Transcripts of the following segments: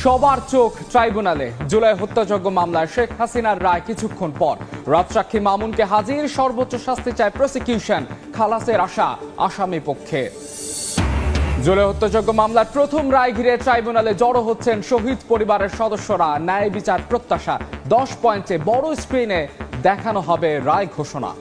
সবার চোখ ট্রাইব্যুনালে। জুলাই হত্যাযজ্ঞ মামলায় শেখ হাসিনার রায় কিছুক্ষণ পর রাজসাক্ষী মামুনকে হাজির, সর্বোচ্চ শাস্তি চায় প্রসিকিউশন, খালাসের আশা আসামি পক্ষে। জুলাই হত্যাযজ্ঞ মামলার প্রথম রায় ঘিরে ট্রাইব্যুনালে জড়ো হচ্ছেন শহীদ পরিবারের সদস্যরা। ন্যায় বিচার প্রত্যাশা, 10 পয়েন্টে বড় স্ক্রিনে দেখানো হবে রায় ঘোষণা।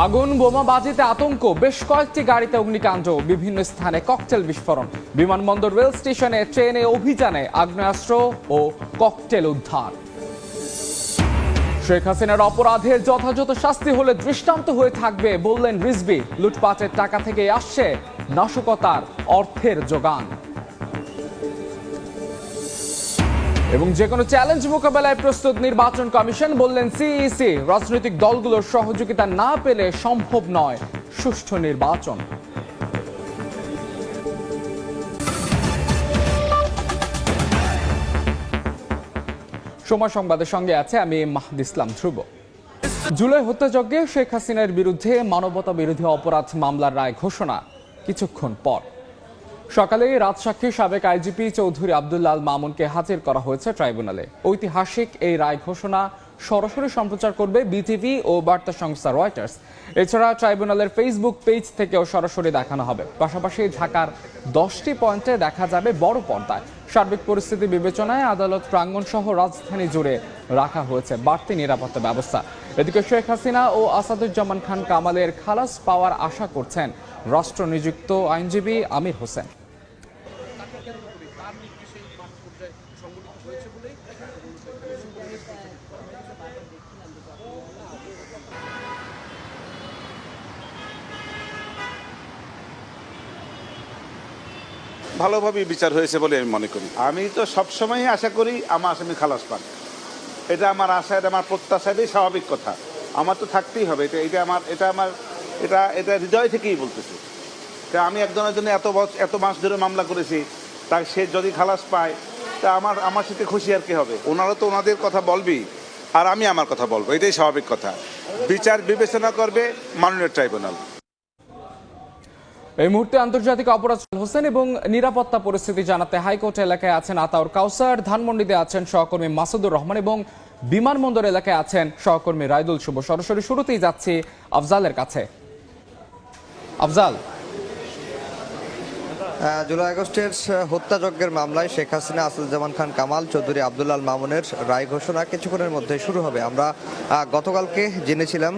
আগুন বোমাবাজিতে আতঙ্ক, বেশ কয়েকটি গাড়িতে অগ্নিকাণ্ড, বিভিন্ন স্থানে ককটেল বিস্ফোরণ। বিমানবন্দর, রেল স্টেশনে, ট্রেনে অভিযানে আগ্নেয়াস্ত্র ও ককটেল উদ্ধার। শেখ হাসিনার অপরাধের যথাযথ শাস্তি হলে দৃষ্টান্ত হয়ে থাকবে বললেন রিজভী। লুটপাটের টাকা থেকে আসছে নাশকতার অর্থের যোগান। এবং যে কোনো চ্যালেঞ্জ মোকাবেলায় প্রস্তুত নির্বাচন কমিশন, বললেন সিইসি। রাজনৈতিক দলগুলোর সহযোগিতা না পেলে সম্ভব নয় সুষ্ঠু নির্বাচন। সময় সংবাদের সঙ্গে আছে আমি মাহদি ইসলাম ধ্রুব। জুলাই হত্যাযজ্ঞে শেখ হাসিনার বিরুদ্ধে মানবতা বিরোধী অপরাধ মামলার রায় ঘোষণা কিছুক্ষণ পর। সকালে রাজসাক্ষী সাবেক আইজিপি চৌধুরী আব্দুল্লাহ আল মামুনকে হাজির করা হয়েছে ট্রাইব্যুনালে। ঐতিহাসিক এই রায় ঘোষণা সরাসরি সম্প্রচার করবে বিটিভি ও বার্তা সংস্থা রয়টার্স। এছাড়া ট্রাইব্যুনালের ফেসবুক পেজ থেকেও সরাসরি দেখানো হবে। পাশাপাশি ঢাকার 10টি পয়েন্টে দেখা যাবে বড় পর্দায়। সার্বিক পরিস্থিতি বিবেচনায় আদালত প্রাঙ্গণ সহ রাজধানী জুড়ে রাখা হয়েছে বাড়তি নিরাপত্তা ব্যবস্থা। এদিকে শেখ হাসিনা ও আসাদুজ্জামান খান কামালের খালাস পাওয়ার আশা করছেন রাষ্ট্র নিযুক্ত আইনজীবী আমির হোসেন। ভালোভাবে বিচার হয়েছে বলে আমি মনে করি। আমি তো সবসময় আশা করি আমার আসামি খালাস পান। এটা আমার আশা, এটা আমার প্রত্যাশা, এটাই স্বাভাবিক কথা। আমার তো থাকতেই হবে। এটা হৃদয় থেকেই বলতেছি। তা আমি একজনের জন্য এত মাস ধরে মামলা করেছি, তাই সে যদি খালাস পায় তা আমার সাথে খুশি আর কি হবে। ওনারা তো ওনাদের কথা বলবেই, আর আমি আমার কথা বলবো, এটাই স্বাভাবিক কথা। বিচার বিবেচনা করবে মাননীয় ট্রাইব্যুনাল। এই মুহূর্তে আন্তর্জাতিক অপরাধ হোসেন এবং নিরাপত্তা পরিস্থিতি জানাতে হাইকোর্ট এলাকায় আছেন আতাউর কাউসার, ধানমন্ডিতে আছেন সহকর্মী মাসুদুর রহমান এবং বিমানবন্দর এলাকায় আছেন সহকর্মী রায়দুল শুভ। সরাসরি শুরুতেই যাচ্ছি আফজালের কাছে। আফজাল, জুলাই আগস্টের হত্যাযজ্ঞের মামলায় শেখ হাসিনা, আসাদুজ্জামান খান কামাল, চৌধুরী আব্দুল্লাহ আল মামুনের রায় ঘোষণা কিছুক্ষণের মধ্যে শুরু হবে। আমরা গতকালকে জেনেছিলাম